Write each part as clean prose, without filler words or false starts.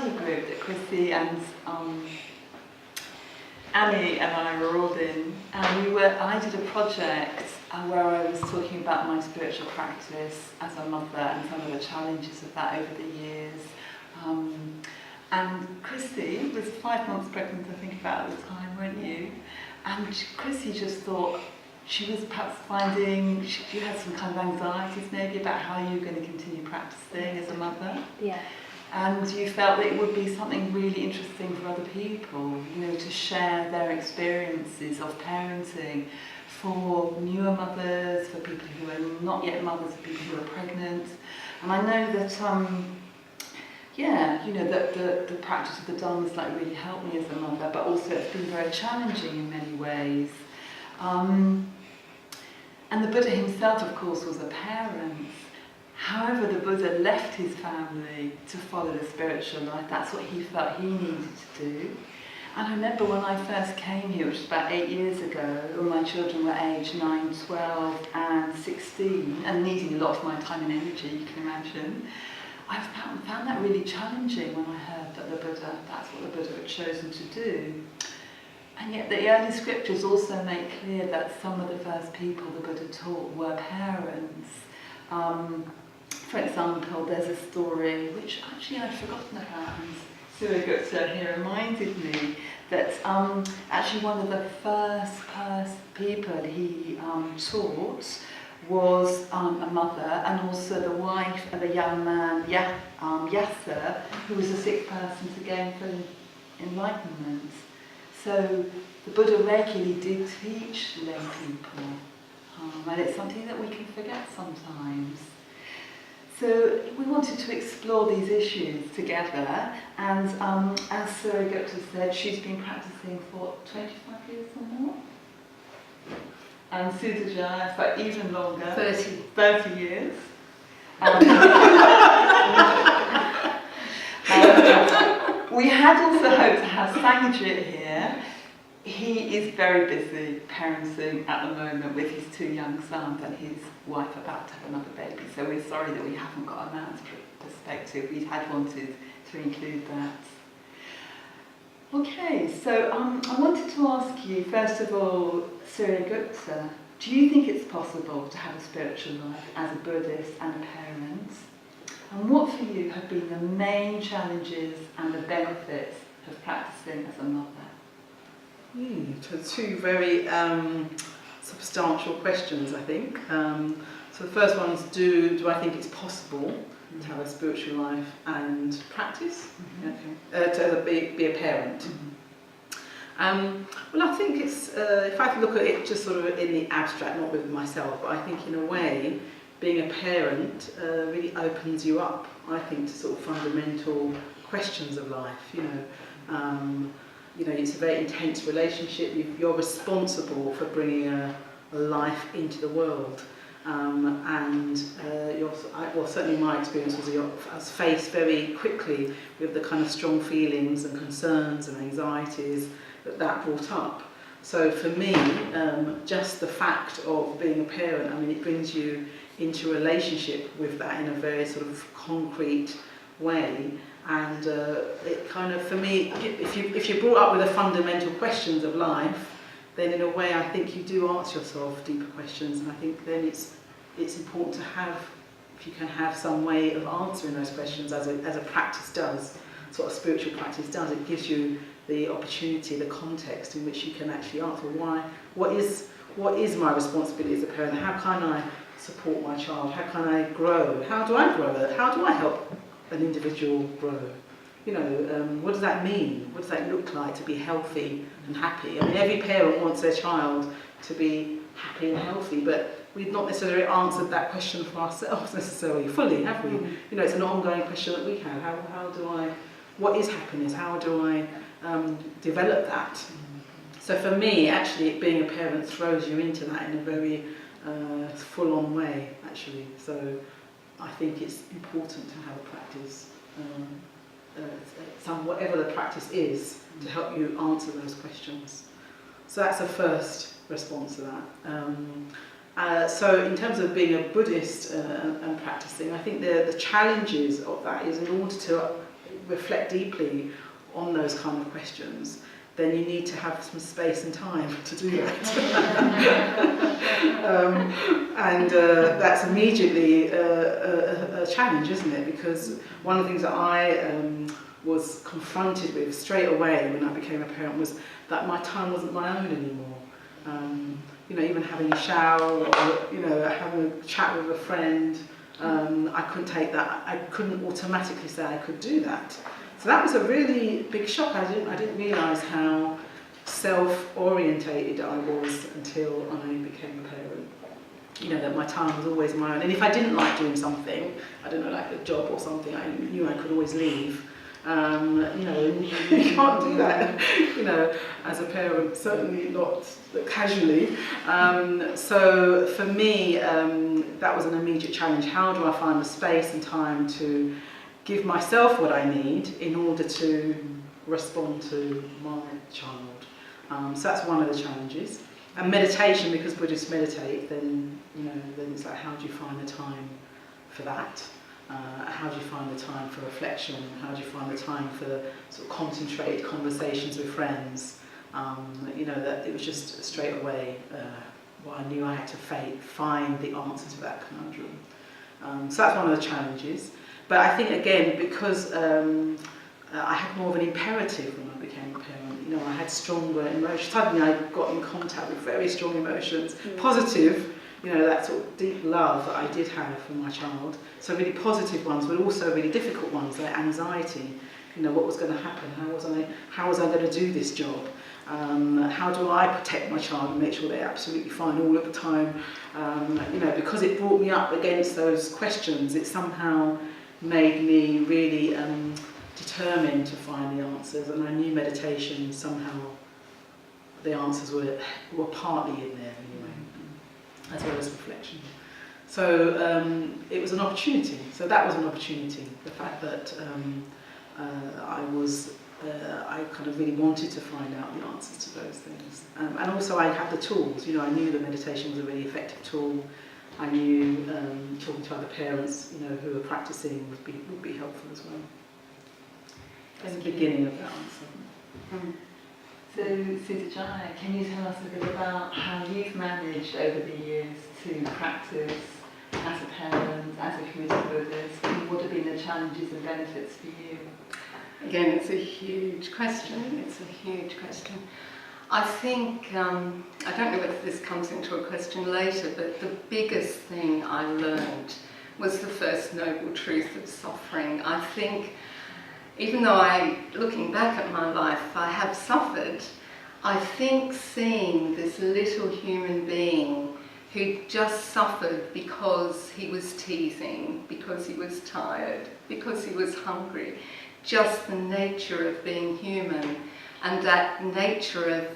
study group that Chrissy and Annie and I were all in, and I did a project where I was talking about my spiritual practice as a mother and some of the challenges of that over the years. And Chrissy was 5 months pregnant, I think, about at the time, weren't you? And Chrissy just thought she was perhaps finding, she had some kind of anxieties maybe about how you were going to continue practicing as a mother. Yeah. And you felt that it would be something really interesting for other people, you know, to share their experiences of parenting for newer mothers, for people who are not yet mothers, for people who are pregnant. And I know that, yeah, you know, that the practice of the Dharma has like really helped me as a mother, but also it's been very challenging in many ways. And the Buddha himself, of course, was a parent. However, the Buddha left his family to follow the spiritual life. That's what he felt he needed to do. And I remember when I first came here, which was about 8 years ago, when my children were aged 9, 12 and 16, and needing a lot of my time and energy, you can imagine, I found that really challenging when I heard that that's what the Buddha had chosen to do. And yet the early scriptures also make clear that some of the first people the Buddha taught were parents. For example, there's a story, which actually I'd forgotten about, and Suragutta here reminded me, that actually one of the first people he taught was a mother, and also the wife of a young man, Yasa, who was a sick person to gain full enlightenment. So the Buddha regularly did teach lay people, and it's something that we can forget sometimes. So we wanted to explore these issues together, and as Suragutta said, she's been practicing for 25 years or more. And Sudhaja for even longer. 30 years. We had also hoped to have Sanjit here. He is very busy parenting at the moment with his 2 young sons and his wife about to have another baby. So we're sorry that we haven't got a man's perspective. We had wanted to include that. Okay, so I wanted to ask you, first of all, Suragutta, do you think it's possible to have a spiritual life as a Buddhist and a parent? And what for you have been the main challenges and the benefits of practicing as a mother? So 2 very substantial questions, I think. So the first one is, do I think it's possible to have a spiritual life and practice? To be a parent? Well, I think it's, if I look at it just sort of in the abstract, not with myself, but I think in a way, being a parent really opens you up, I think, to sort of fundamental questions of life, you know, it's a very intense relationship. You're responsible for bringing a life into the world, and certainly my experience was I was faced very quickly with the kind of strong feelings and concerns and anxieties that brought up. So for me, just the fact of being a parent, I mean, it brings you into a relationship with that in a very sort of concrete way. And it kind of, for me, if you're brought up with the fundamental questions of life, then in a way I think you do ask yourself deeper questions, and I think then it's important to have, if you can have some way of answering those questions as a practice does, sort of spiritual practice does. It gives you the opportunity, the context in which you can actually answer what is my responsibility as a parent? How can I support my child? How can I grow? How do I grow it? How do I help an individual grow? You know, what does that mean? What does that look like to be healthy and happy? I mean, every parent wants their child to be happy and healthy, but we've not necessarily answered that question for ourselves necessarily fully, have we? You know, it's an ongoing question that we have. What is happiness? How do I develop that? So for me, actually, being a parent throws you into that in a very full-on way, actually. So I think it's important to have a practice, whatever the practice is, to help you answer those questions. So that's the first response to that. So in terms of being a Buddhist and practicing, I think the challenges of that is, in order to reflect deeply on those kind of questions, then you need to have some space and time to do that. And that's immediately a challenge, isn't it? Because one of the things that I was confronted with straight away when I became a parent was that my time wasn't my own anymore. You know, even having a shower or, you know, having a chat with a friend, I couldn't take that. I couldn't automatically say I could do that. So that was a really big shock. I didn't realise how self-orientated I was until I became a parent. You know, that my time was always my own. And if I didn't like doing something, I don't know, like a job or something, I knew I could always leave. You know, you can't do that, you know, as a parent, certainly not casually. So for me, that was an immediate challenge. How do I find the space and time to give myself what I need in order to respond to my child? So that's one of the challenges. And meditation, because Buddhists meditate, then, you know, then it's like, how do you find the time for that? How do you find the time for reflection? How do you find the time for sort of concentrated conversations with friends? You know, that it was just straight away what I knew I had to find the answer to that conundrum. So that's one of the challenges. But I think, again, because I had more of an imperative when I became a parent, you know, I had stronger emotions. Suddenly I got in contact with very strong emotions, positive, you know, that sort of deep love that I did have for my child. So really positive ones, but also really difficult ones, like anxiety. You know, what was going to happen? How was I going to do this job? How do I protect my child and make sure they're absolutely fine all of the time? You know, because it brought me up against those questions, it somehow made me really determined to find the answers. And I knew meditation, somehow the answers were partly in there anyway, as well as reflection. So it was an opportunity. So that was an opportunity. The fact that I kind of really wanted to find out the answers to those things. And also I had the tools. You know, I knew that meditation was a really effective tool. I knew talking to other parents, you know, who were practicing would be helpful as well. That's the beginning of that answer. So, Sudhajaya, can you tell us a bit about how you've managed over the years to practice as a parent, as a committed Buddhist, and what have been the challenges and benefits for you? Again, it's a huge question. I think, I don't know whether this comes into a question later, but the biggest thing I learned was the first noble truth of suffering. I think, even though looking back at my life, I have suffered, I think seeing this little human being who just suffered because he was teething, because he was tired, because he was hungry, just the nature of being human, and that nature of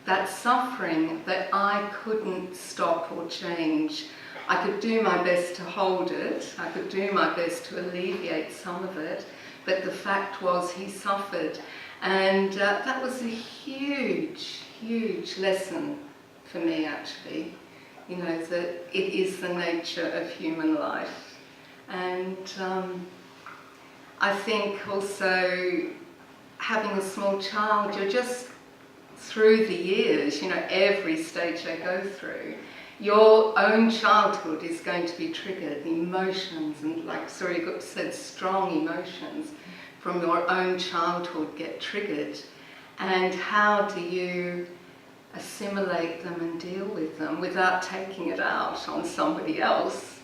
that suffering that I couldn't stop or change. I could do my best to hold it, I could do my best to alleviate some of it, but the fact was he suffered. And that was a huge, huge lesson for me, actually. You know, that it is the nature of human life. And I think also having a small child, you're just through the years, you know, every stage they go through, your own childhood is going to be triggered. Emotions, and like Surya said, strong emotions from your own childhood get triggered. And how do you assimilate them and deal with them without taking it out on somebody else,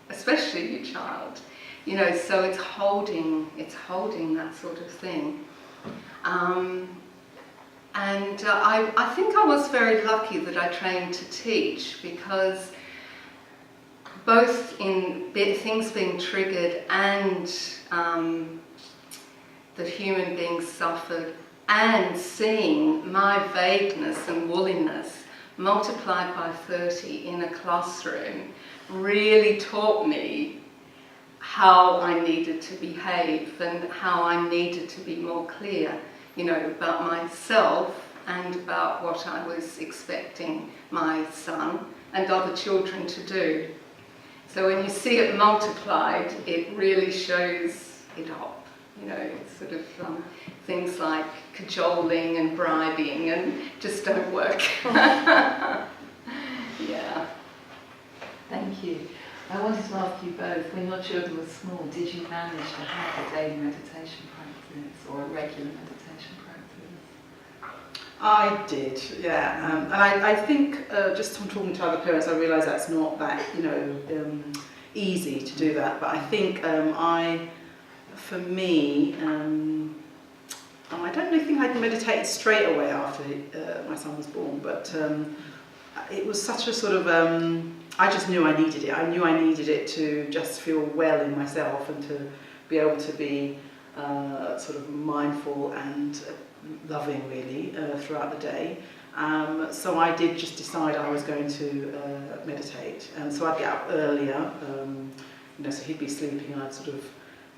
especially your child? You know, so it's holding that sort of thing. I think I was very lucky that I trained to teach, because both in things being triggered and that human beings suffered, and seeing my vagueness and woolliness multiplied by 30 in a classroom really taught me how I needed to behave and how I needed to be more clear, you know, about myself and about what I was expecting my son and other children to do. So when you see it multiplied, it really shows it up. You know, sort of things like cajoling and bribing and just don't work. Yeah. Thank you. I wanted to ask you both, when your children were small, did you manage to have a daily meditation practice or a regular meditation practice? I did, yeah. And I think just from talking to other parents, I realise that's not that, easy to do that. But I think for me, I don't really think I meditated straight away after my son was born, but it was such a sort of, I just knew I needed it. I knew I needed it to just feel well in myself and to be able to be sort of mindful and loving really throughout the day. So I did just decide I was going to meditate, and so I'd get up earlier, so he'd be sleeping and I'd sort of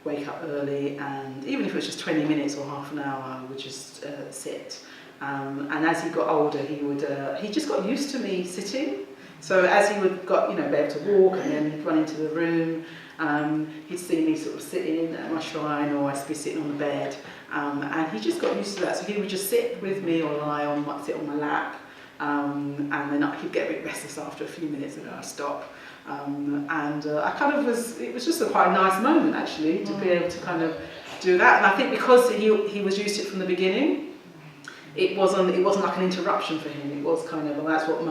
wake up early, and even if it was just 20 minutes or half an hour, I would just sit. And as he got older, he just got used to me sitting. So as he would be able to walk and then he'd run into the room, he'd see me sort of sitting at my shrine, or I'd be sitting on the bed, and he just got used to that. So he would just sit with me or sit on my lap, and then he'd get a bit restless after a few minutes and then I'd stop. It was just quite a nice moment actually to be able to kind of do that. And I think because he was used to it from the beginning, it wasn't like an interruption for him. It was kind of, well, that's what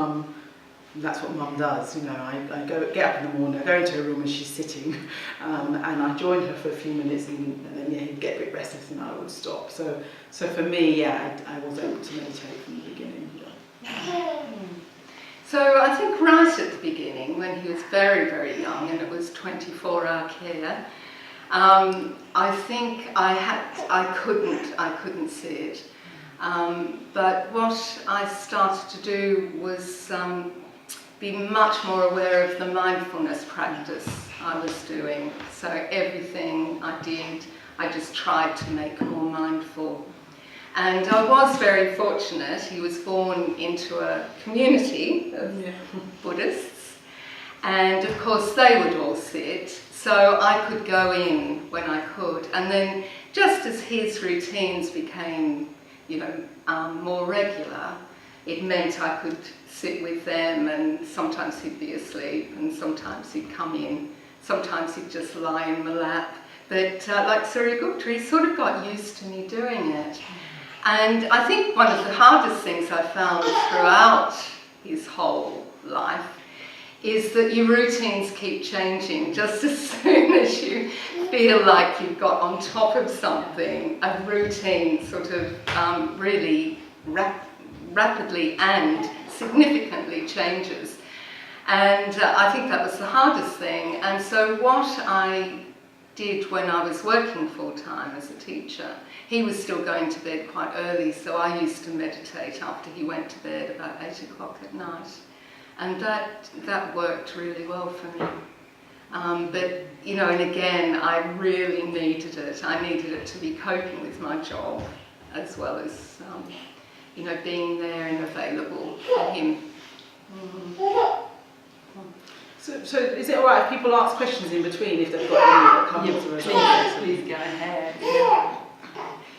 mum does. I get up in the morning, I go into her room and she's sitting, and I join her for a few minutes, and then he'd get a bit restless and I would stop. So for me, I was able to meditate from the beginning. Yeah. So I think right at the beginning, when he was very, very young, and it was 24-hour care, I think I couldn't sit. But what I started to do was be much more aware of the mindfulness practice I was doing. So everything I did, I just tried to make more mindful. And I was very fortunate. He was born into a community of Buddhists, and of course they would all sit, so I could go in when I could. And then just as his routines became more regular, it meant I could sit with them, and sometimes he'd be asleep and sometimes he'd come in, sometimes he'd just lie in my lap. But like Surya-Gupta, he sort of got used to me doing it. And I think one of the hardest things I found throughout his whole life is that your routines keep changing. Just as soon as you feel like you've got on top of something, a routine sort of really rapidly and significantly changes. And I think that was the hardest thing. And so what I did when I was working full-time as a teacher, he was still going to bed quite early, so I used to meditate after he went to bed about 8 o'clock at night. And that worked really well for me. But, and again, I really needed it. I needed it to be coping with my job, as well as, being there and available for him. Mm-hmm. So is it all right if people ask questions in between if they've got any that come to us? Please go ahead.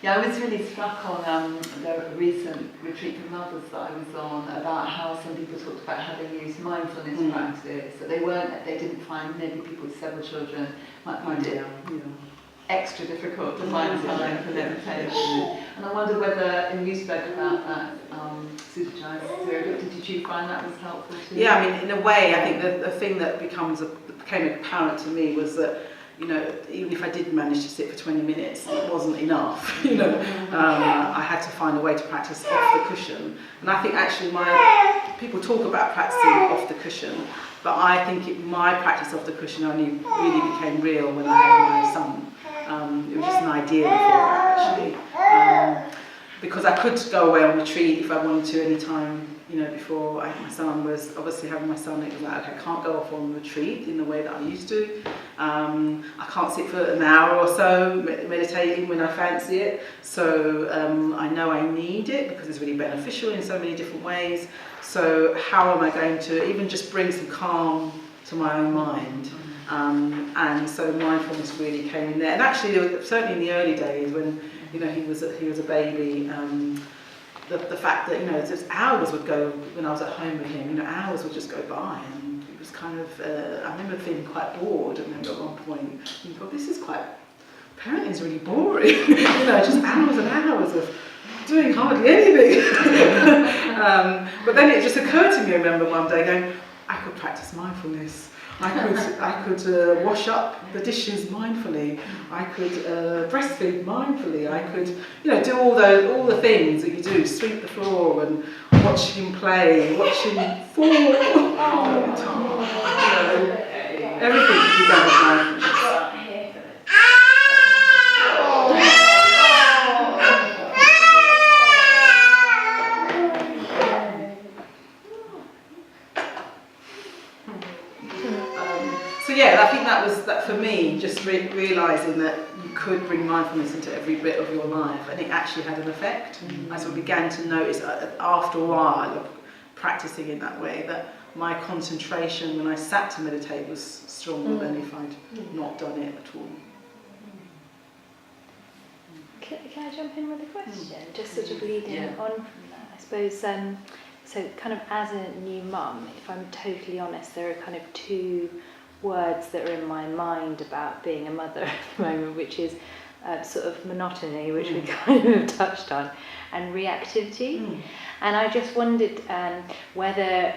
Yeah, I was really struck on the recent retreat for mothers that I was on about how some people talked about how they use mindfulness practice. That they didn't find, maybe people with several children might find it extra difficult to find time for meditation. And I wonder whether, and you spoke about that, did you find that was helpful too? Yeah, I mean, in a way, I think the thing that became apparent to me was that, even if I did manage to sit for 20 minutes, it wasn't enough. I had to find a way to practice off the cushion. And I think actually people talk about practicing off the cushion, but I think my practice off the cushion only really became real when I had my son. It was just an idea before that, actually. Because I could go away on retreat if I wanted to any time, before I had my son. Was obviously having my son, it was like, okay, I can't go off on retreat in the way that I used to. I can't sit for an hour or so meditating when I fancy it. So I know I need it because it's really beneficial in so many different ways. So how am I going to even just bring some calm to my own mind? And so mindfulness really came in there. And actually, certainly in the early days when he was a baby, the fact that just hours would go when I was at home with him. Hours would just go by, and it was kind of. I remember feeling quite bored. I remember at one point thinking, "God, this is quite. Parenting is really boring." Just hours and hours of doing hardly anything. But then it just occurred to me. I remember one day going, "I could practice mindfulness. I could wash up the dishes mindfully. I could breastfeed mindfully. I could, do all the things that you do, sweep the floor and watch him play, watch him fall. Everything could be done with mindfulness." I think that was that for me, just realising that you could bring mindfulness into every bit of your life, and it actually had an effect. I sort of began to notice after a while of practising in that way that my concentration when I sat to meditate was stronger than if I'd not done it at all. Can I jump in with a question? Just sort of leading on from that, I suppose. So kind of as a new mum, if I'm totally honest, there are kind of two words that are in my mind about being a mother at the moment, which is sort of monotony, which we kind of touched on, and reactivity. And I just wondered whether,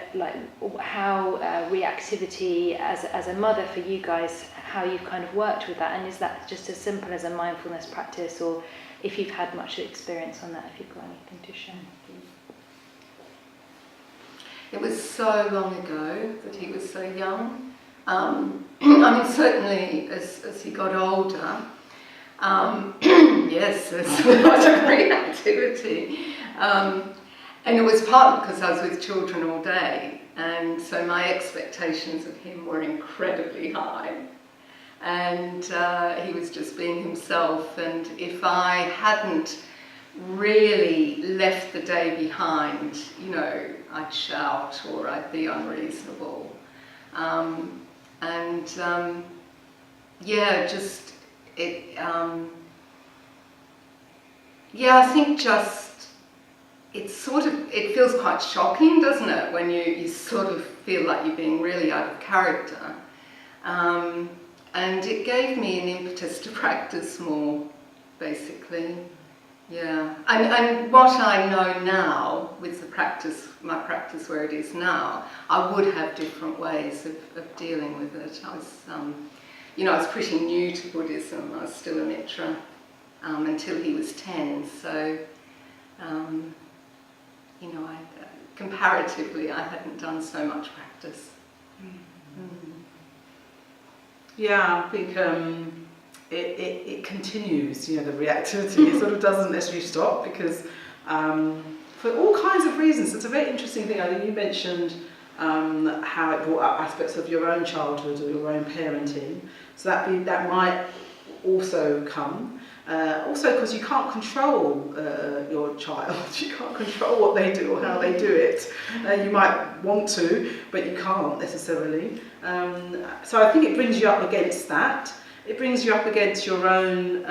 how reactivity as a mother for you guys, how you've kind of worked with that, and is that just as simple as a mindfulness practice, or if you've had much experience on that, if you've got anything to share. It was so long ago that he was so young. I mean, certainly as he got older, yes, there's a lot of reactivity. And it was partly because I was with children all day, and so my expectations of him were incredibly high. And he was just being himself, and if I hadn't really left the day behind, I'd shout or I'd be unreasonable. I think just it feels quite shocking, doesn't it, when you sort of feel like you're being really out of character. And it gave me an impetus to practice more, basically. Yeah, and what I know now with my practice where it is now, I would have different ways of dealing with it. I was pretty new to Buddhism. I was still a mitra until he was 10. So, comparatively, I hadn't done so much practice. Yeah, I think. It continues, the reactivity. It sort of doesn't necessarily stop because for all kinds of reasons. It's a very interesting thing. I think you mentioned how it brought up aspects of your own childhood or your own parenting. So that might also come. Also because you can't control your child. You can't control what they do or how they do it. You might want to, but you can't necessarily. So I think it brings you up against that. It brings you up against your own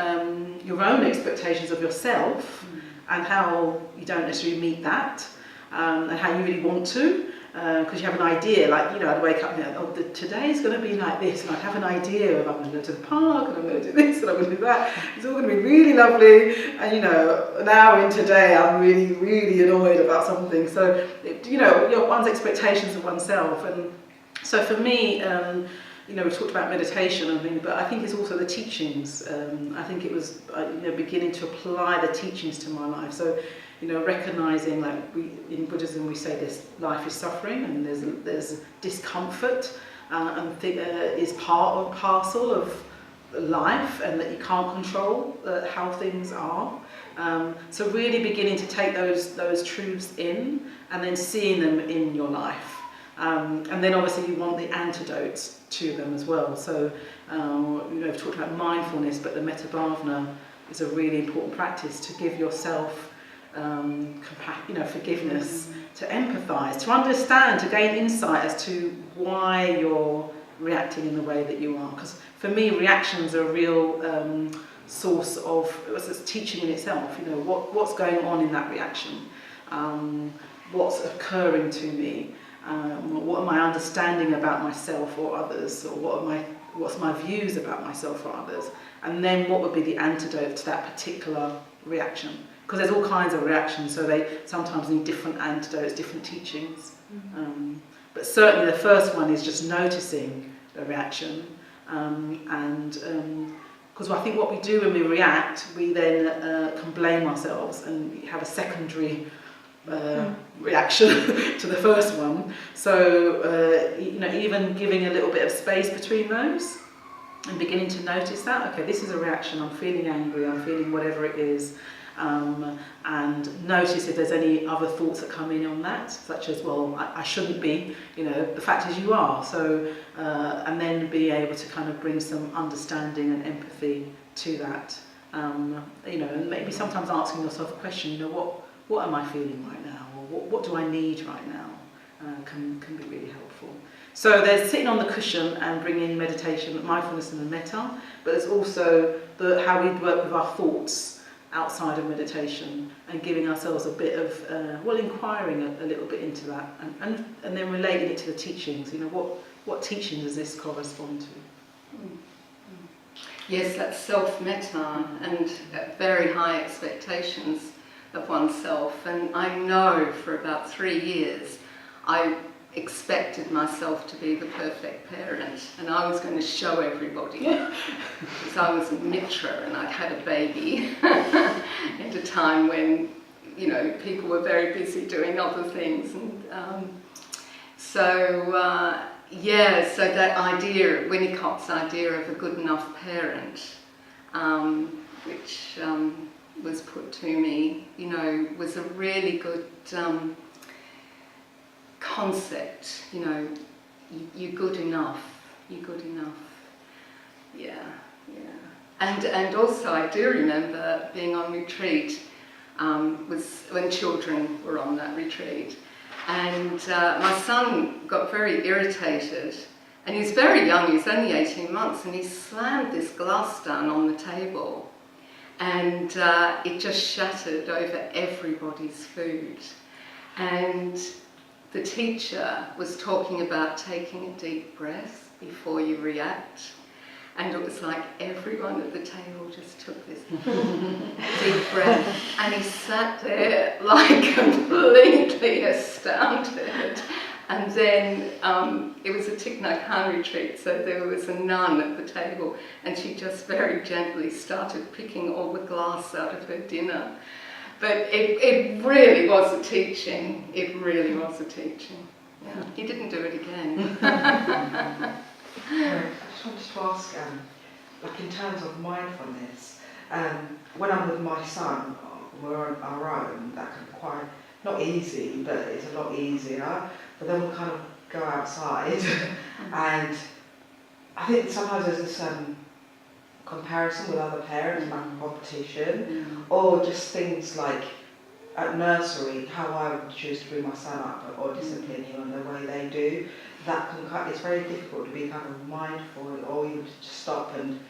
expectations of yourself and how you don't necessarily meet that, and how you really want to, because you have an idea, I'd wake up and think, today's going to be like this, and I'd have an idea of I'm going to go to the park, and I'm going to do this, and I'm going to do that. It's all going to be really lovely, and an hour in today, I'm really, really annoyed about something. So, one's expectations of oneself, and so for me, we talked about meditation and things, but I think it's also the teachings. I think it was, beginning to apply the teachings to my life. So, recognizing, in Buddhism we say this life is suffering and there's discomfort, and is part and parcel of life, and that you can't control how things are. So really beginning to take those truths in and then seeing them in your life. And then obviously you want the antidotes to them as well. So, we've talked about mindfulness, but the metta bhavana is a really important practice to give yourself, forgiveness, to empathise, to understand, to gain insight as to why you're reacting in the way that you are. Because for me, reactions are a real source of it's teaching in itself. You know, what's going on in that reaction, what's occurring to me, what am I understanding about myself or others, or what's my views about myself or others, and then what would be the antidote to that particular reaction. Because there's all kinds of reactions, so they sometimes need different antidotes, different teachings. But certainly the first one is just noticing the reaction, because I think what we do when we react, we then can blame ourselves and have a secondary reaction to the first one. So you know, even giving a little bit of space between those and beginning to notice that, okay, this is a reaction, I'm feeling angry, I'm feeling whatever it is, and notice if there's any other thoughts that come in on that, such as, well, I shouldn't be, you know, the fact is you are. So and then be able to kind of bring some understanding and empathy to that, you know, and maybe sometimes asking yourself a question, you know, what am I feeling right now, or what do I need right now, can be really helpful. So there's sitting on the cushion and bringing meditation, mindfulness and the metta, but there's also how we work with our thoughts outside of meditation, and giving ourselves a bit of, inquiring a little bit into that, and then relating it to the teachings. You know, what teaching does this correspond to? Yes, that's self-metta and very high expectations of oneself. And I know for about 3 years I expected myself to be the perfect parent, and I was going to show everybody because I was a mitra and I'd had a baby at a time when, you know, people were very busy doing other things, and so that idea, Winnicott's idea of a good enough parent, which was put to me, you know, was a really good concept. You know, you're good enough. You're good enough. Yeah. And also, I do remember being on retreat. Was when children were on that retreat, and my son got very irritated. And he's very young. He's only 18 months, and he slammed this glass down on the table, and it just shattered over everybody's food. And the teacher was talking about taking a deep breath before you react, and it was like everyone at the table just took this deep breath, and he sat there like completely astounded. And then it was a Thich Nhat Hanh retreat, so there was a nun at the table, and she just very gently started picking all the glass out of her dinner. But it really was a teaching. It really was a teaching. Yeah. He didn't do it again. I just wanted to ask, like in terms of mindfulness, when I'm with my son, we're on our own, that can be quite, not easy, but it's a lot easier. But then we'll kind of go outside, and I think sometimes there's this comparison with other parents, like competition, or just things like at nursery, how I would choose to bring my son up, or discipline him in the way they do. That can, it's very difficult to be kind of mindful, or even to just stop, and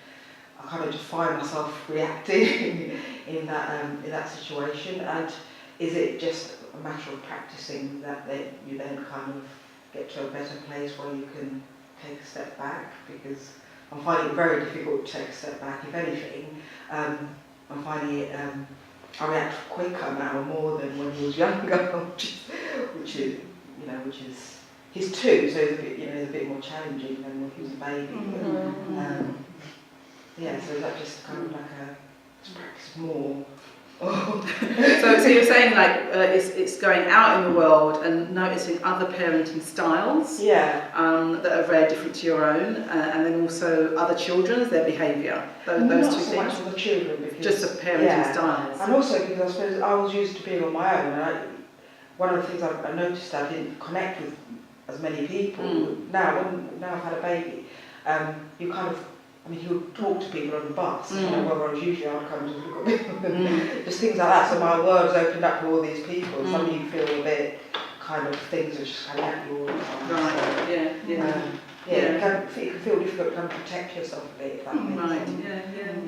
I kind of just find myself reacting in that situation. And is it just a matter of practicing that you then kind of get to a better place where you can take a step back? Because I'm finding it very difficult to take a step back. If anything, I'm finding it, I react quicker now, more than when he was younger, which is, he's 2, so it's a bit more challenging than when he was a baby. But, so that's just kind of like to practice more. So you're saying like it's going out in the world and noticing other parenting styles that are very different to your own, and then also other children's, their behaviour. Those not two so things. much for the children, because Just the parenting styles. And also because I suppose I was used to being on my own, and one of the things I noticed, I didn't connect with as many people. Now I've had a baby, you kind of, he would talk to people on the bus, whereas usually I'd come and just look at people, just things like that. So my world's opened up to all these people. Suddenly you feel a bit kind of, things are just coming at you all the time. Right, so, it can feel difficult to protect yourself a bit, if that makes Right, sense.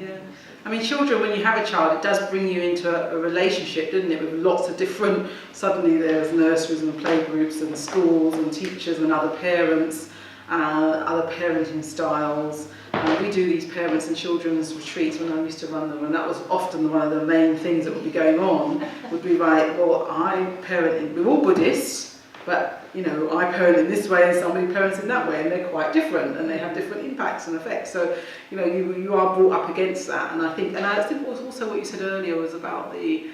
yeah. I mean, children, when you have a child, it does bring you into a relationship, doesn't it, with lots of different, suddenly there's nurseries and playgroups and schools and teachers and other parents, other parenting styles. We do these parents and children's retreats when I used to run them, and that was often one of the main things that would be going on, would be like, well, I parent, we're all Buddhists, but you know, I parent in this way and somebody parents in that way, and they're quite different and they have different impacts and effects. So, you know, you are brought up against that, and I think it was also what you said earlier was about the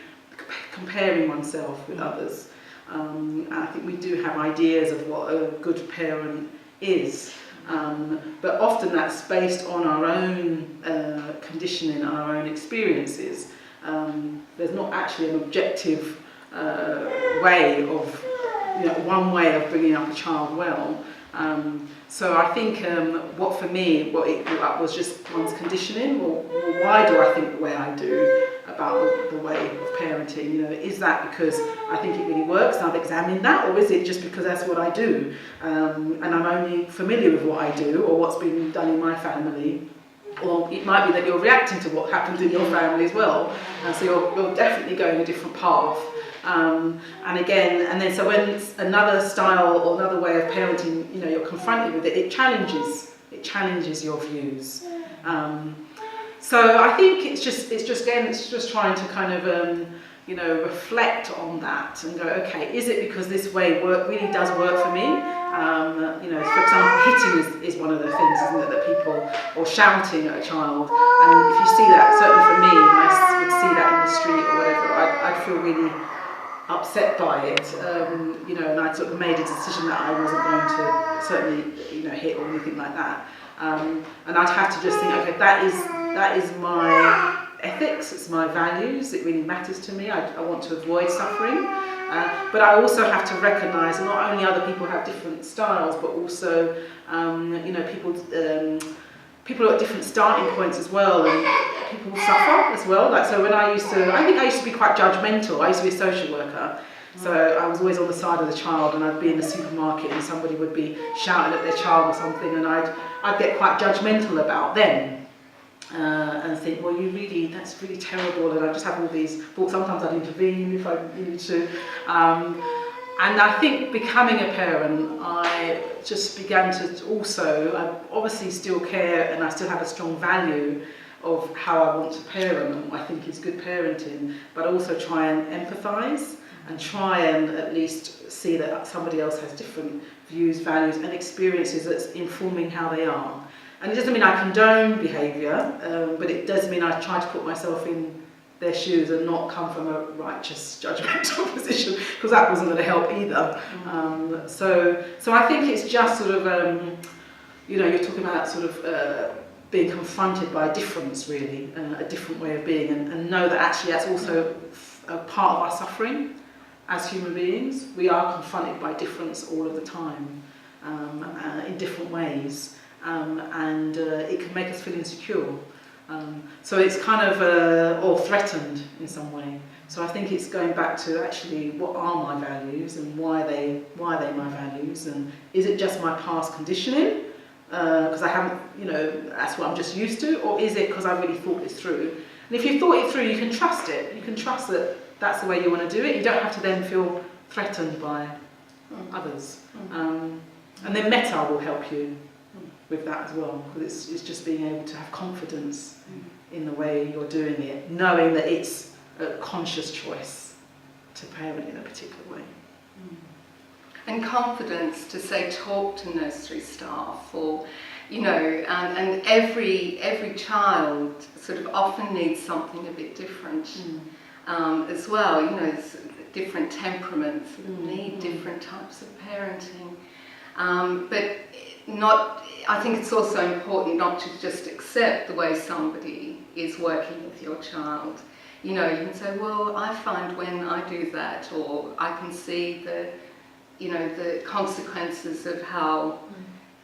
comparing oneself with others. And I think we do have ideas of what a good parent is, but often that's based on our own conditioning, our own experiences. There's not actually an objective way of, you know, one way of bringing up a child well. So I think what for me, what it grew up was just one's conditioning. Well, why do I think the way I do about the way of parenting? You know, is that because I think it really works and I've examined that, or is it just because that's what I do and I'm only familiar with what I do or what's been done in my family? Or it might be that you're reacting to what happened in your family as well, so you're definitely going a different path. And again, and then so when another style or another way of parenting, you know, you're confronted with it, it challenges your views. So I think it's just trying to kind of you know, reflect on that and go, okay, is it because this way really does work for me? You know, for example, hitting is one of the things, isn't it, that people, or shouting at a child, and if you see that, certainly for me, when I would see that in the street or whatever, I'd feel really upset by it, you know, and I'd sort of made a decision that I wasn't going to certainly, you know, hit or anything like that. And I'd have to just think, okay, that is my ethics, it's my values, it really matters to me, I want to avoid suffering. But I also have to recognise that not only other people have different styles, but also, you know, people are at different starting points as well, and people suffer as well. Like, so when I think I used to be quite judgmental. I used to be a social worker, so I was always on the side of the child, and I'd be in the supermarket and somebody would be shouting at their child or something, and I'd get quite judgmental about them. And think, well, that's really terrible, and I just have all these thoughts. Sometimes I'd intervene if I needed to. And I think becoming a parent, I just began to also, I obviously still care and I still have a strong value of how I want to parent and what I think is good parenting, but also try and empathise and try and at least see that somebody else has different views, values and experiences that's informing how they are. And it doesn't mean I condone behaviour, but it does mean I try to put myself in their shoes and not come from a righteous, judgmental position, because that wasn't going to help either. So I think it's just sort of, you know, you're talking about sort of being confronted by a difference, really, a different way of being, and know that actually that's also a part of our suffering as human beings. We are confronted by difference all of the time, in different ways. And it can make us feel insecure. So it's kind of, or threatened in some way. So I think it's going back to actually what are my values and why are they my values, and is it just my past conditioning? Because I haven't, you know, that's what I'm just used to, or is it because I really thought this through? And if you thought it through, you can trust it. You can trust that that's the way you want to do it. You don't have to then feel threatened by others. And then metta will help you with that as well, because it's just being able to have confidence in the way you're doing it, knowing that it's a conscious choice to parent in a particular way. And confidence to say talk to nursery staff, or, you know, and every child sort of often needs something a bit different as well. You know, different temperaments need different types of parenting, but I think it's also important not to just accept the way somebody is working with your child. You know, you can say, well, I find when I do that, or I can see the consequences of how,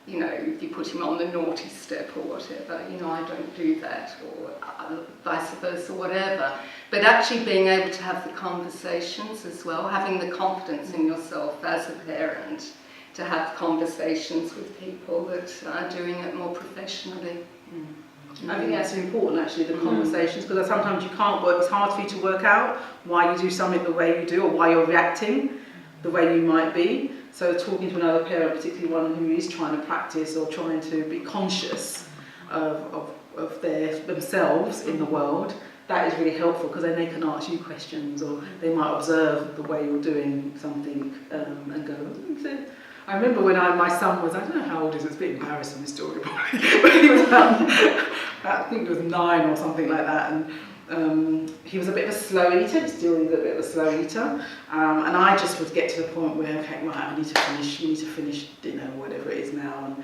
you know, if you put him on the naughty step or whatever, you know, I don't do that, or vice versa, whatever. But actually being able to have the conversations as well, having the confidence in yourself as a parent to have conversations with people that are doing it more professionally. I think that's important, actually, the conversations, because sometimes you can't work, it's hard for you to work out why you do something the way you do, or why you're reacting the way you might be. So talking to another parent, particularly one who is trying to practice or trying to be conscious of themselves in the world, that is really helpful, because then they can ask you questions, or they might observe the way you're doing something and go, I remember when my son was, I don't know how old he is, it's a bit embarrassing, this story probably, but he was I think he was 9 or something like that, and he was a bit of a slow eater, still is a bit of a slow eater, and I just would get to the point where, okay, right, you need to finish dinner, whatever it is now,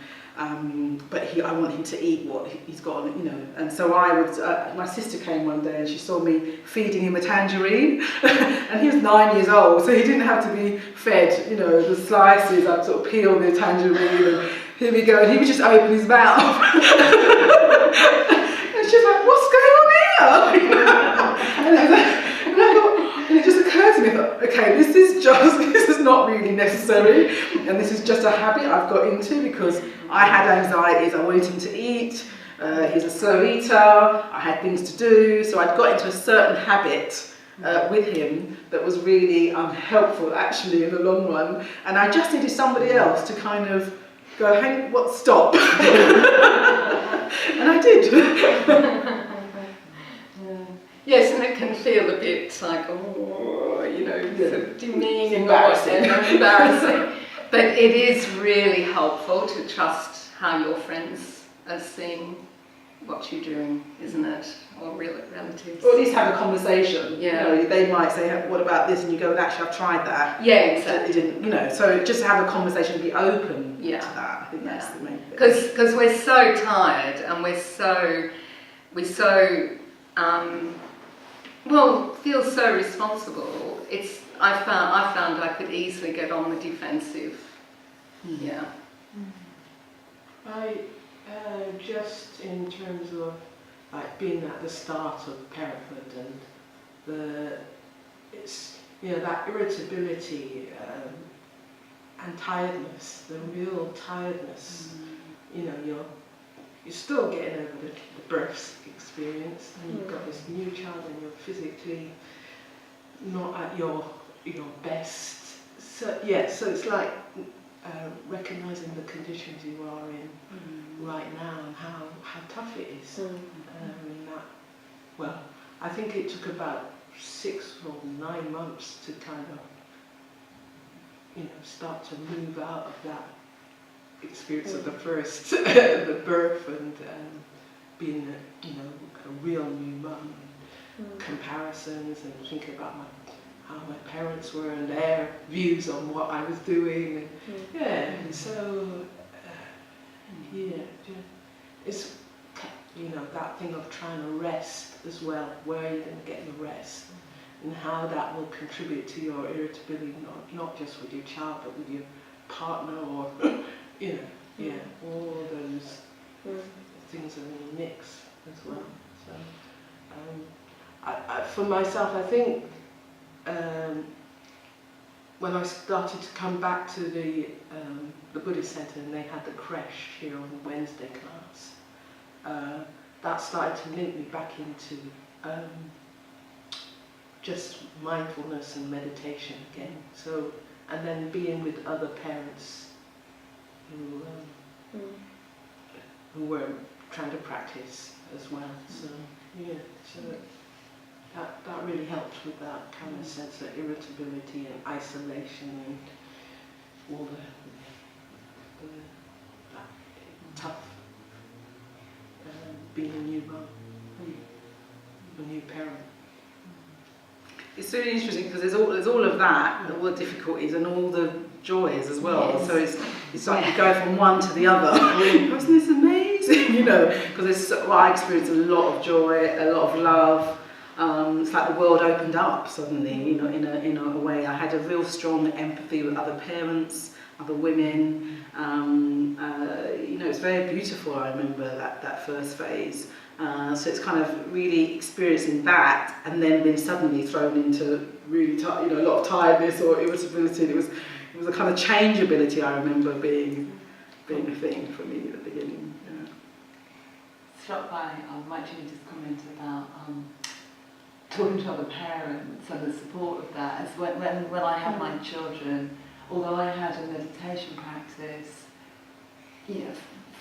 but I want him to eat what he's got, and so I would, my sister came one day and she saw me feeding him a tangerine, and he was 9 years old, so he didn't have to be fed, the slices. I'd sort of peel the tangerine, and here we go, and he would just open his mouth. And she's like, what's going on here? And it just occurred to me, I thought, okay, this is not really necessary, and this is just a habit I've got into because I had anxieties, I wanted him to eat, he's a slow eater, I had things to do, so I'd got into a certain habit with him that was really unhelpful actually in the long run, and I just needed somebody else to kind of go, hey, stop. And I did. Yes, and it can feel a bit like, demeaning, embarrassing. But it is really helpful to trust how your friends are seeing what you're doing, isn't it? Or relatives. Or at least have a conversation. Yeah. They might say, what about this? And you go, actually, I've tried that. Yeah, exactly. It didn't, so just have a conveison, be open to that. I think that's the main thing. Because we're so tired and we feel so responsible. I found I could easily get on the defensive. Yeah. I just in terms of like being at the start of parenthood and that irritability and tiredness, the real tiredness. You're still getting over the birth experience, and you've got this new child, and you're physically not at your best. So it's like recognising the conditions you are in right now and how tough it is. I think it took about 6 or 9 months to kind of start to move out of that experience of the first, the birth, and being a real new mum, comparisons, and thinking about how my parents were and their views on what I was doing, and so it's that thing of trying to rest as well. Where are you going to get your rest, and how that will contribute to your irritability, not just with your child but with your partner, or all those things are in the mix as well. So, for myself, I think when I started to come back to the Buddhist Centre, and they had the creche here on the Wednesday class, that started to link me back into just mindfulness and meditation again. So, and then being with other parents who were trying to practice as well. So that really helped with that kind of sense of irritability and isolation and all that tough being a new mum, a new parent. It's really interesting because there's all of that, all the difficulties and all the joys as well. Yes. So it's like you go from one to the other. Isn't this amazing? Because I experienced a lot of joy, a lot of love. It's like the world opened up suddenly, in a way. I had a real strong empathy with other parents, other women. It's very beautiful. I remember that first phase. So it's kind of really experiencing that, and then being suddenly thrown into really a lot of tiredness or irritability. it was a kind of changeability I remember being a thing for me at the beginning. Yeah. Struck by Mike Junior's comment about talking to other parents and the support of that. As when I had my children, although I had a meditation practice,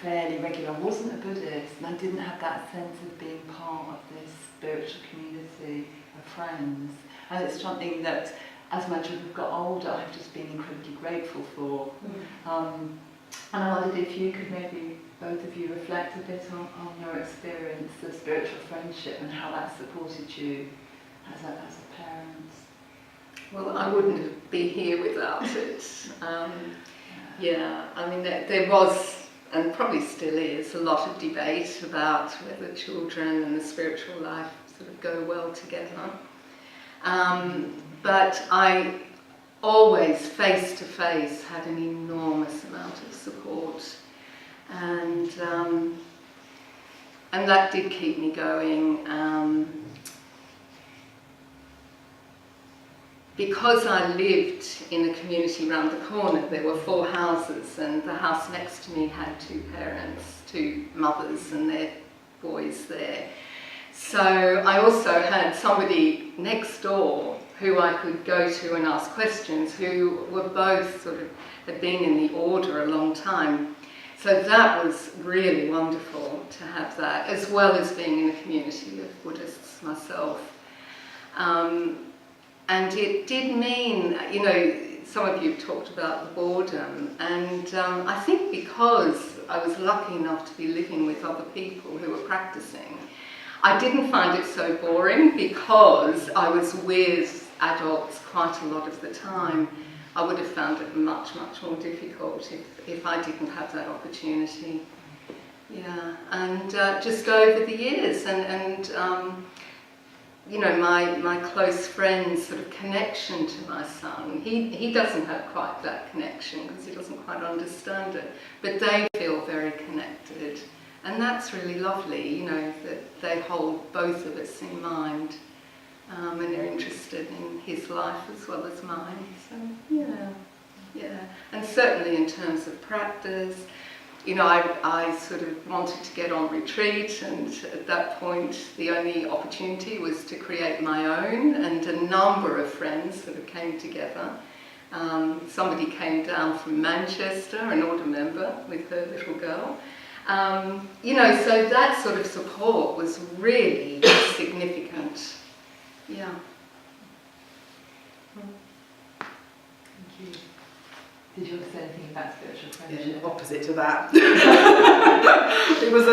fairly regular, I wasn't a Buddhist, and I didn't have that sense of being part of this spiritual community of friends. And it's something that, as my children have got older, I've just been incredibly grateful for. And I wondered if you could maybe, both of you, reflect a bit on your experience of spiritual friendship and how that supported you as a parent. Well, I wouldn't be here without it. I mean, there was, and probably still is, a lot of debate about whether children and the spiritual life sort of go well together. But I always, face to face, had an enormous amount of support, and that did keep me going. Because I lived in a community around the corner, there were 4 houses, and the house next to me had 2 parents, 2 mothers and their boys there. So I also had somebody next door who I could go to and ask questions, who were both sort of, had been in the order a long time. So that was really wonderful to have that, as well as being in a community of Buddhists myself. And it did mean, some of you talked about the boredom, and I think because I was lucky enough to be living with other people who were practicing, I didn't find it so boring because I was with adults quite a lot of the time. I would have found it much, much more difficult if I didn't have that opportunity. Yeah, and just over the years, and my close friend's sort of connection to my son, he doesn't have quite that connection because he doesn't quite understand it, but they feel very connected. And that's really lovely, that they hold both of us in mind, and they're interested in his life as well as mine. So, yeah. And certainly in terms of practice, I sort of wanted to get on retreat, and at that point the only opportunity was to create my own, and a number of friends sort of came together. Somebody came down from Manchester, an order member, with her little girl. So that sort of support was really significant. Yeah. Thank you. Did you want to say anything about spiritual friendship? Yeah, opposite to that. It was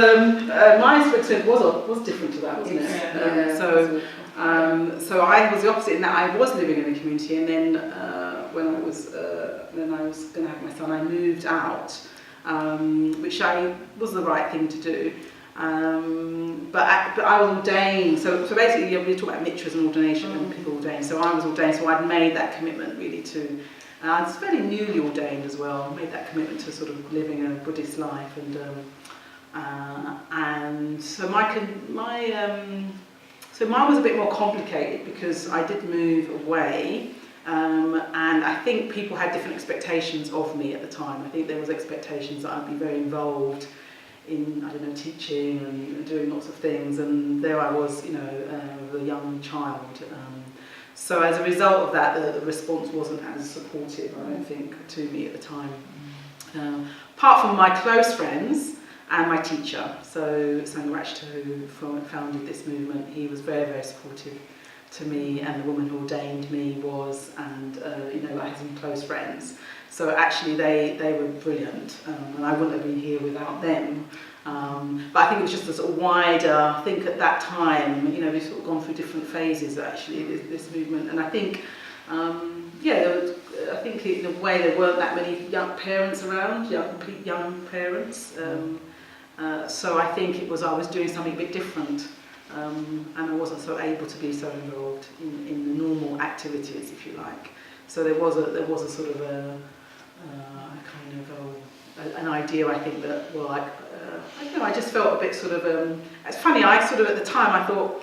my experience was different to that, wasn't it? So I was the opposite in that I was living in a community, and then when I was going to have my son, I moved out, which was the right thing to do. But I was ordained, so basically we talk about mitras and ordination and people ordained. So I was ordained, so I'd made that commitment really to. I was fairly newly ordained as well. Made that commitment to sort of living a Buddhist life, and so so mine was a bit more complicated because I did move away, and I think people had different expectations of me at the time. I think there was expectations that I'd be very involved in, teaching and doing lots of things, and there I was, a young child. So as a result of that, the response wasn't as supportive, I don't think, to me at the time. Apart from my close friends and my teacher, so Sangharajta, who founded this movement, he was very, very supportive to me, and the woman who ordained me was, and I had some close friends. So actually they were brilliant, and I wouldn't have been here without them. But I think it was just a sort of wider, I think at that time, we've sort of gone through different phases actually, this movement. And I think, I think in a way there weren't that many young parents around, young parents. So I think I was doing something a bit different. And I wasn't so able to be so involved in the normal activities, if you like. So there was a sort of an idea, I think, that I just felt a bit sort of. It's funny. I sort of at the time I thought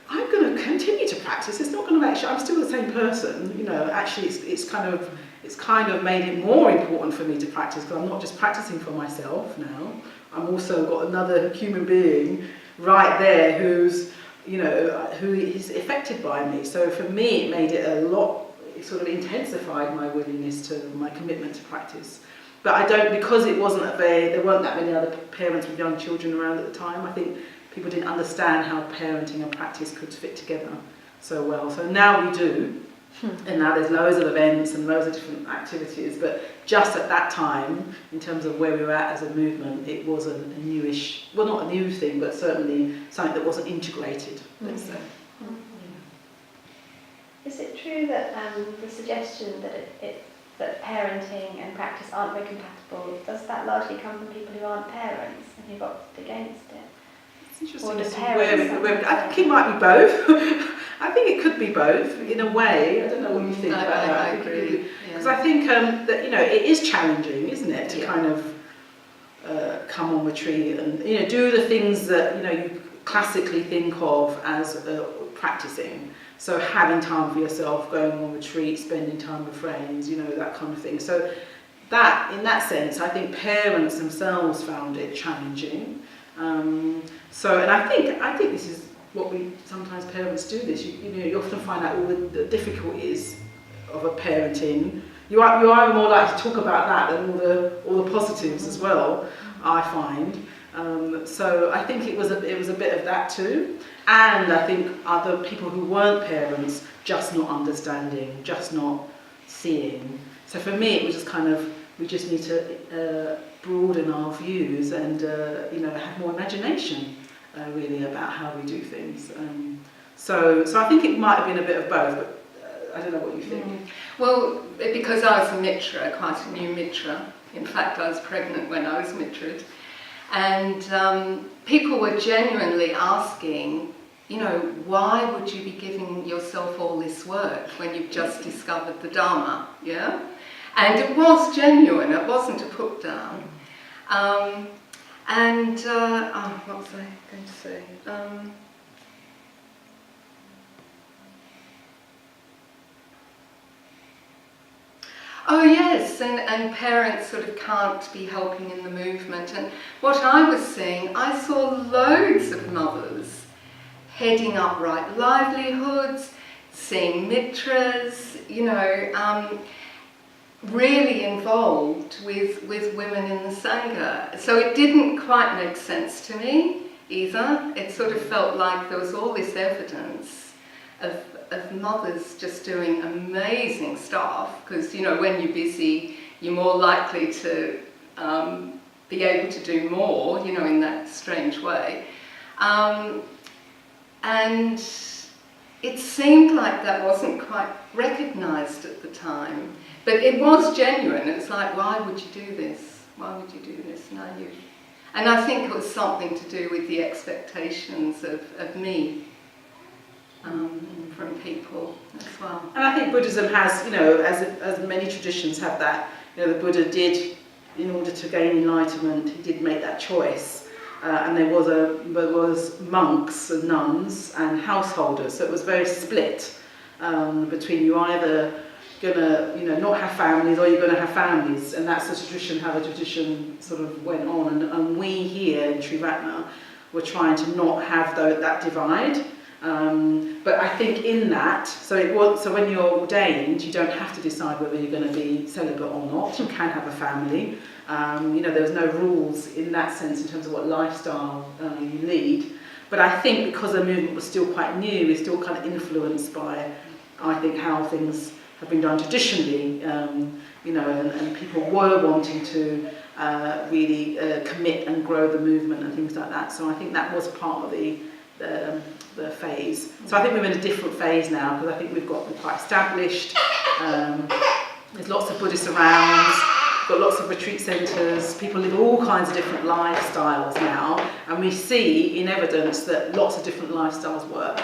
I'm going to continue to practice. It's not going to actually, I'm still the same person, you know. Actually, it's kind of made it more important for me to practice, because I'm not just practicing for myself now. I'm also got another human being right there who's, you know, who is affected by me. So for me, it made it a lot. It sort of intensified my willingness to, my commitment to practice. But I don't, because it wasn't there weren't that many other parents with young children around at the time. I think people didn't understand how parenting and practice could fit together so well. So now we do, and now there's loads of events and loads of different activities. But just at that time, in terms of where we were at as a movement, it was a newish, well, not a new thing, but certainly something that wasn't integrated, let's say. Is it true that the suggestion that that parenting and practice aren't very compatible, does that largely come from people who aren't parents and who've opted against it? It's interesting Or to the see parents I think it might be both. I think it could be both in a way. I don't know what you think about that. I agree. Because I think that, you know, it is challenging, isn't it, to kind of come on retreat and, you know, do the things that, you know, you classically think of as practicing. So having time for yourself, going on retreat, spending time with friends, you know, that kind of thing. So that, in that sense, I think parents themselves found it challenging. And I think this is what we sometimes parents do this. You know, you often find out all the difficulties of a parenting. You are more likely to talk about that than all the positives as well, I find. So I think it was a bit of that too. And I think other people who weren't parents just not understanding, just not seeing. So for me, it was just kind of, we just need to broaden our views and you know, have more imagination really about how we do things. So I think it might have been a bit of both, but I don't know what you think. Well, because I was a mitra, quite a new mitra. In fact, I was pregnant when I was mitraed. And people were genuinely asking, you know, why would you be giving yourself all this work when you've just discovered the Dharma, yeah? And it was genuine, it wasn't a put down. What was I going to say? Oh yes, and parents sort of can't be helping in the movement. And what I was seeing, I saw loads of mothers heading up Right Livelihoods, seeing mitras, you know, really involved with women in the Sangha. So it didn't quite make sense to me either. It sort of felt like there was all this evidence of mothers just doing amazing stuff, because, you know, when you're busy, you're more likely to be able to do more, you know, in that strange way. And it seemed like that wasn't quite recognised at the time. But it was genuine. It's like, why would you do this? Why would you do this? And I think it was something to do with the expectations of me from people as well. And I think Buddhism has, you know, as many traditions have that, you know, the Buddha did, in order to gain enlightenment, he did make that choice. And there was monks and nuns and householders, so it was very split between you either gonna, you know, not have families or you're gonna have families, and that's the tradition, how the tradition sort of went on. And we here in Triratna were trying to not have that divide. But I think in that, so when you're ordained, you don't have to decide whether you're going to be celibate or not. You can have a family. You know, there's no rules in that sense in terms of what lifestyle you lead. But I think because the movement was still quite new, we're still kind of influenced by, I think, how things have been done traditionally. You know, and people were wanting to really commit and grow the movement and things like that. So I think that was part of the phase. So I think we're in a different phase now, because I think we're quite established. There's lots of Buddhists around, got lots of retreat centres, people live all kinds of different lifestyles now, and we see in evidence that lots of different lifestyles work.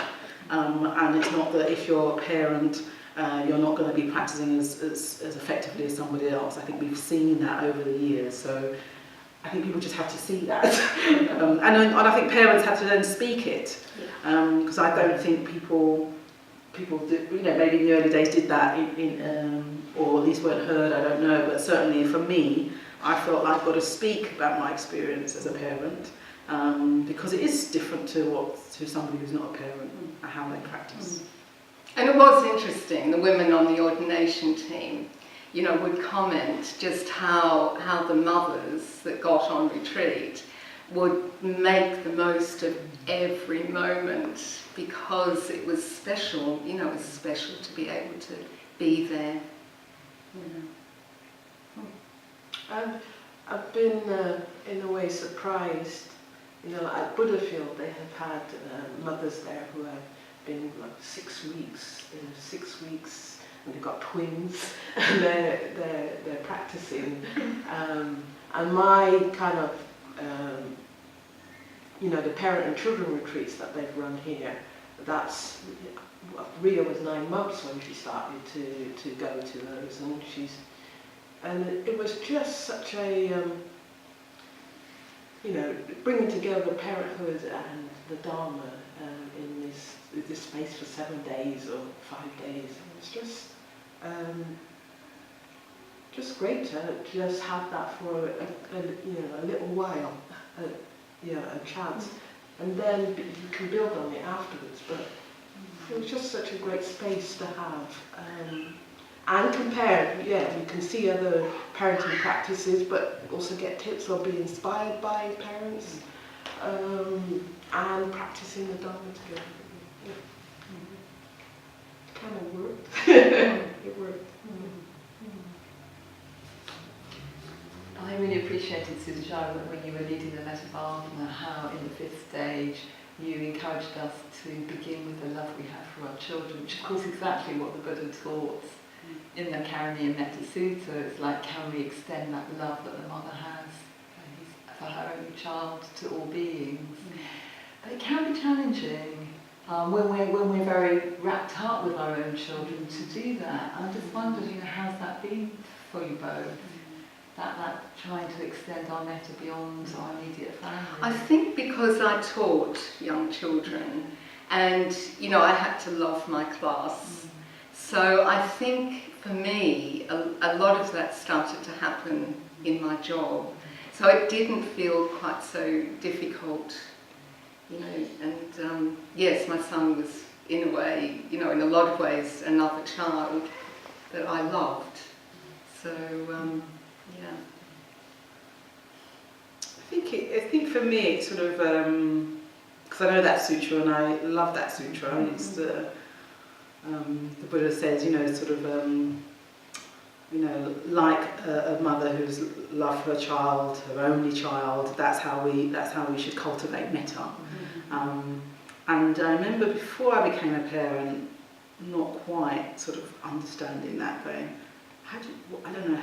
And it's not that if you're a parent, you're not going to be practising as effectively as somebody else. I think we've seen that over the years. So I think people just have to see that. And I think parents have to then speak it. Because I don't think people do, maybe in the early days did that, or at least weren't heard, I don't know. But certainly for me, I felt like I've got to speak about my experience as a parent, because it is different to somebody who's not a parent, how they practice. And it was interesting, the women on the ordination team, would comment just how the mothers that got on retreat would make the most of every moment, because it was special, it was special to be able to be there. I've been, in a way, surprised. At Buddhafield they have had mothers there who have been like 6 weeks, 6 weeks, and they've got twins, and they're practicing. And my kind of, the parent and children retreats that they've run here, Ria was 9 months when she started to go to those, and it was just such a, bringing together parenthood and the Dharma in this space for 7 days or 5 days. And it's just great to just have that for a little while, a chance, and then you can build on it afterwards. But it was just such a great space to have. And compare, you can see other parenting practices, but also get tips or be inspired by parents, and practicing the Dharma together. Kind of worked. It worked. I really appreciated, Sujai, when you were leading the Metta-Bhavana, how in the 5th stage you encouraged us to begin with the love we have for our children, which of course is exactly what the Buddha taught in the Karaniya Metta Sutta. It's like, can we extend that love that the mother has for her only child to all beings? But it can be challenging when we're very wrapped up with our own children to do that. I just wondered, how's that been for you both? That trying to extend our metta beyond our immediate family. I think because I taught young children, and I had to love my class, so I think for me a lot of that started to happen in my job. So it didn't feel quite so difficult, and yes, my son was in a way, in a lot of ways, another child that I loved. So. Yeah. I think for me it's sort of, because I know that sutra and I love that sutra, and it's the Buddha says, sort of, like a mother who's loved her child, her only child, that's how we should cultivate metta. And I remember before I became a parent, not quite sort of understanding that, going, I don't know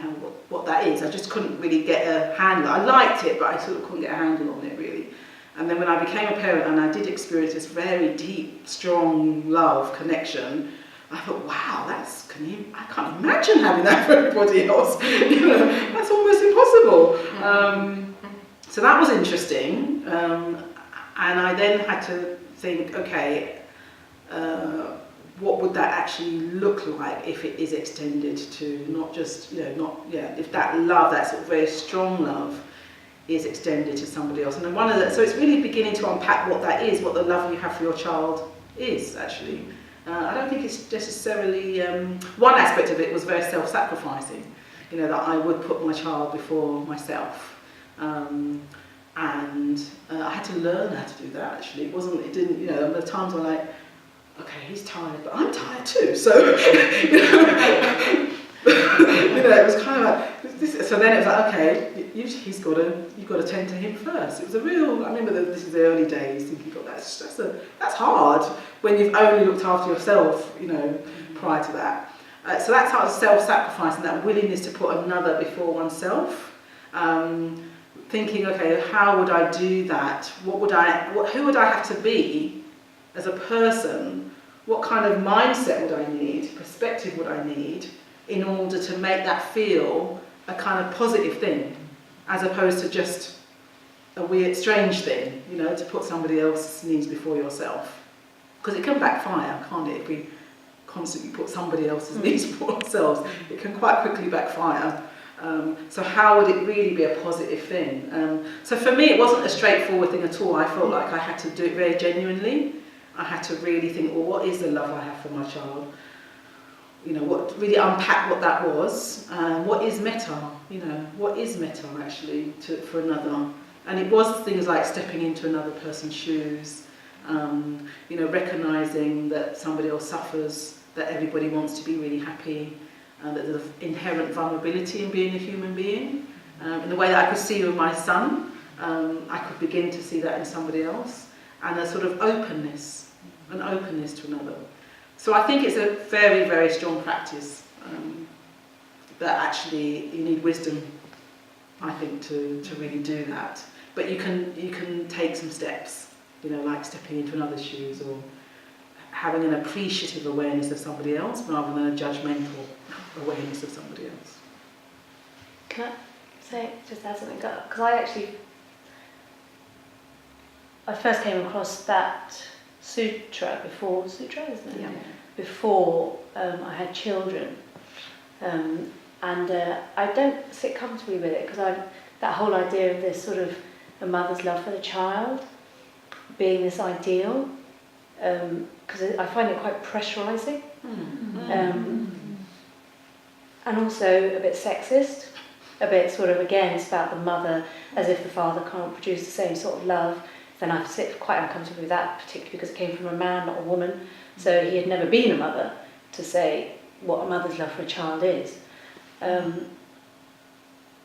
what that is. I just couldn't really get a handle. I liked it, but I sort of couldn't get a handle on it really. And then when I became a parent and I did experience this very deep, strong love connection, I thought, wow, I can't imagine having that for everybody else. That's almost impossible. So that was interesting. And I then had to think, okay, what would that actually look like if it is extended to not just, if that love, that sort of very strong love, is extended to somebody else. And then so it's really beginning to unpack what that is, what the love you have for your child is, actually. I don't think it's necessarily, one aspect of it was very self-sacrificing, that I would put my child before myself. And I had to learn how to do that, actually. There were times when okay, he's tired, but I'm tired too. So, it was kind of like this. So then it was like, okay, you've got to tend to him first. It was a real. I remember this is the early days, thinking, God, that's hard when you've only looked after yourself, prior to that. So that's how self-sacrifice and that willingness to put another before oneself. Thinking, okay, how would I do that? Who would I have to be as a person? What kind of mindset would I need, perspective would I need, in order to make that feel a kind of positive thing? as opposed to just a weird, strange thing, you know, to put somebody else's needs before yourself. Because it can backfire, can't it? If we constantly put somebody else's needs before ourselves, it can quite quickly backfire. So how would it really be a positive thing? So for me, it wasn't a straightforward thing at all. I felt like I had to do it very genuinely. I had to really think, well, what is the love I have for my child? You know, really unpack what that was. What is metta? You know, what is metta actually for another? And it was things like stepping into another person's shoes, you know, recognising that somebody else suffers, that everybody wants to be really happy, that there's an inherent vulnerability in being a human being. In the way that I could see with my son, I could begin to see that in somebody else, and a sort of openness, an openness to another. So I think it's a very, very strong practice that actually you need wisdom, I think, to really do that. But you can take some steps, you know, like stepping into another's shoes or having an appreciative awareness of somebody else rather than a judgmental awareness of somebody else. Can I say, just add something? Because I first came across that sutra, isn't it? Yeah. Before I had children. And I don't sit comfortably with it because that whole idea of this sort of a mother's love for the child being this ideal, because I find it quite pressurising, and also a bit sexist, a bit sort of, again, it's about the mother as if the father can't produce the same sort of love. Then I sit quite uncomfortable with that, particularly because it came from a man, not a woman, so he had never been a mother to say what a mother's love for a child is. And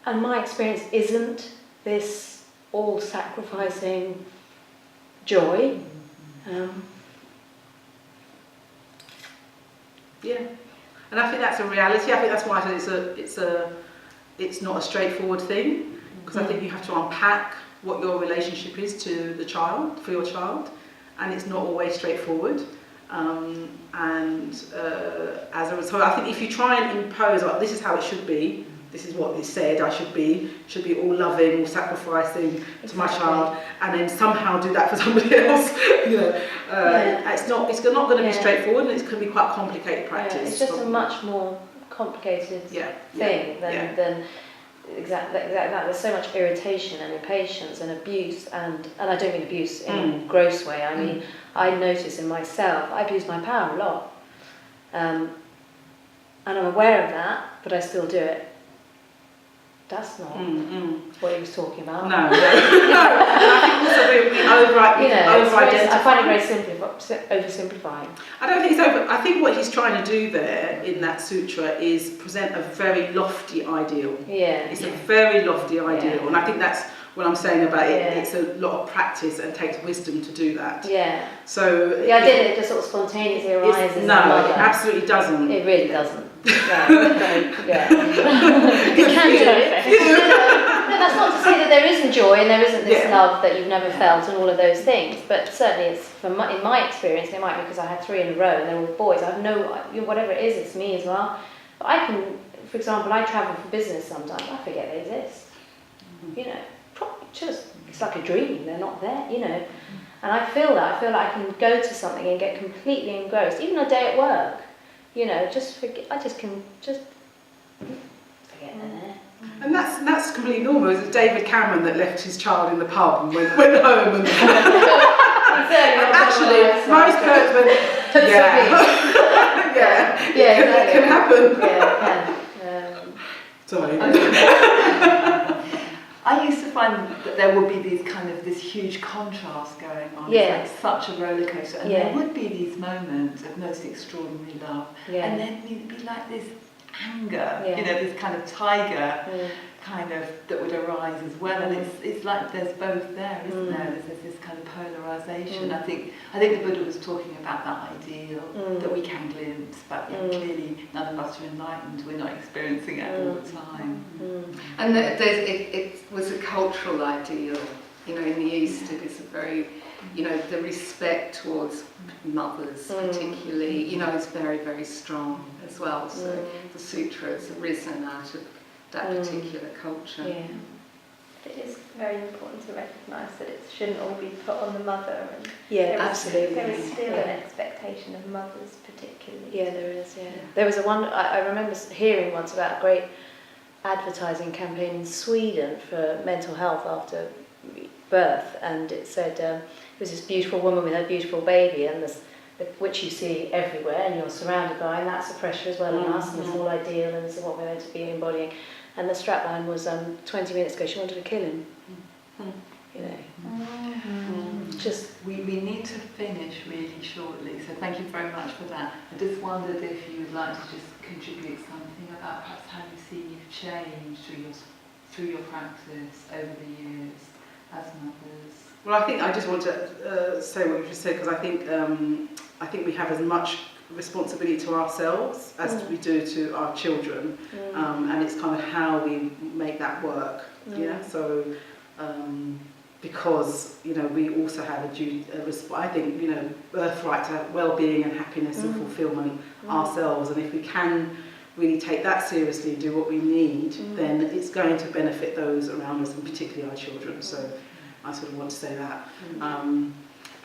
my experience isn't this all-sacrificing joy. Yeah, and I think that's a reality. I think that's why I said it's not a straightforward thing, because I think you have to unpack what your relationship is to the child, for your child, and it's not always straightforward. As a result, I think if you try and impose, like, this is how it should be, this is what it said I should be all loving, all sacrificing to my child, and then somehow do that for somebody else, you know, it's not going to be straightforward, and it's going to be quite complicated practice. It's just a much more complicated thing than exactly that. There's so much irritation and impatience and abuse, and I don't mean abuse in a gross way. I mean, I notice in myself, I abuse my power a lot, and I'm aware of that, but I still do it. That's not what he was talking about. No. And I think also I find it very oversimplifying. I don't think it's over. I think what he's trying to do there in that sutra is present a very lofty ideal. Yeah. It's a very lofty ideal, and I think that's what I'm saying about it. It's a lot of practice and takes wisdom to do that. Yeah. So the idea that it just sort of spontaneously arises. No, it absolutely doesn't. It really doesn't. It can do it. No, that's not to say that there isn't joy and there isn't this love that you've never felt and all of those things, but certainly it's in my experience, it might be because I had 3 in a row and they're all boys. I have whatever it is, it's me as well. But I can, for example, I travel for business sometimes, I forget they exist. You know, it's like a dream, they're not there, you know. And I feel like I can go to something and get completely engrossed, even a day at work. You know, forget they're there. And that's completely normal. It was David Cameron that left his child in the pub and went home. And actually, most Kurtzman, it can happen. Yeah, it can. Sorry. I used to find that there would be this huge contrast going on. Yeah. It's like such a roller coaster, and there would be these moments of most extraordinary love, and then there'd be like this anger, you know, this kind of tiger kind of that would arise as well, and it's like there's both there, isn't there? There's this kind of polarization. I think the Buddha was talking about that ideal that we can glimpse, but clearly none of us are enlightened. We're not experiencing it all the time. And it was a cultural ideal. You know, in the East, it is a very, you know, the respect towards mothers, particularly, you know, is very, very strong as well. So the sutra has arisen out of that particular culture. Yeah. It is very important to recognise that it shouldn't all be put on the mother. And Yeah, there is- absolutely. There is still an Yeah. expectation of mothers, particularly. Yeah, there is, yeah. There was I remember hearing once about a great advertising campaign in Sweden for mental health after birth, and it said it was this beautiful woman with her beautiful baby, and which you see everywhere and you're surrounded by, and that's the pressure as well on us, and the small ideal, and this is what we're meant to be embodying. And the strapline was 20 minutes ago she wanted to kill him. You know, just We need to finish really shortly, so thank you very much for that. I just wondered if you would like to just contribute something about perhaps how you see you've changed through your practice over the years as mothers. Well, I think I just want to say what you just said, because I think we have as much responsibility to ourselves as we do to our children, and it's kind of how we make that work. Yeah. So because we also have I think birthright to well-being and happiness and fulfillment ourselves, and if we can really take that seriously and do what we need, then it's going to benefit those around us, and particularly our children. So I sort of want to say that.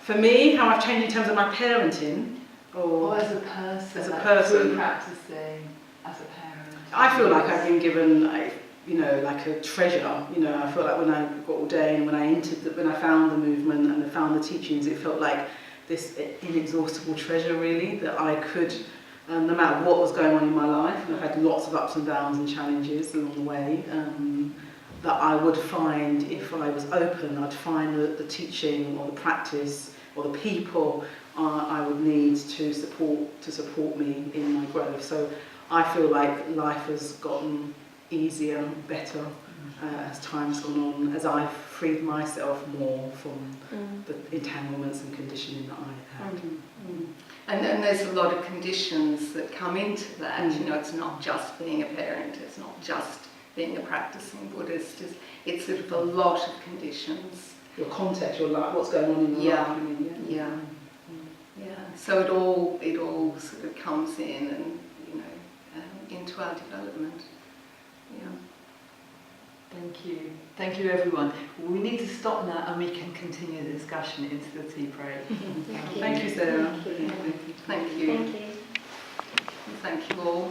For me, how I've changed in terms of my parenting, Or as a person, through practicing as a parent. I feel like I've been given, like a treasure. I feel like when I got ordained, when I found the movement and I found the teachings, it felt like this inexhaustible treasure, really, that I could, no matter what was going on in my life, and I've had lots of ups and downs and challenges along the way, that I would find, if I was open, I'd find the teaching or the practice or the people I would need to support me in my growth. So I feel like life has gotten easier, better as time's gone on, as I've freed myself more from the entanglements and conditioning that I had. And there's a lot of conditions that come into that. It's not just being a parent, it's not just being a practicing Buddhist. It's sort of a lot of conditions. Your context, your life, what's going on in your life. Yeah. So it all sort of comes in and into our development. Yeah. Thank you everyone. We need to stop now and we can continue the discussion into the tea break. Thank you, Sarah. Thank you. Thank you all.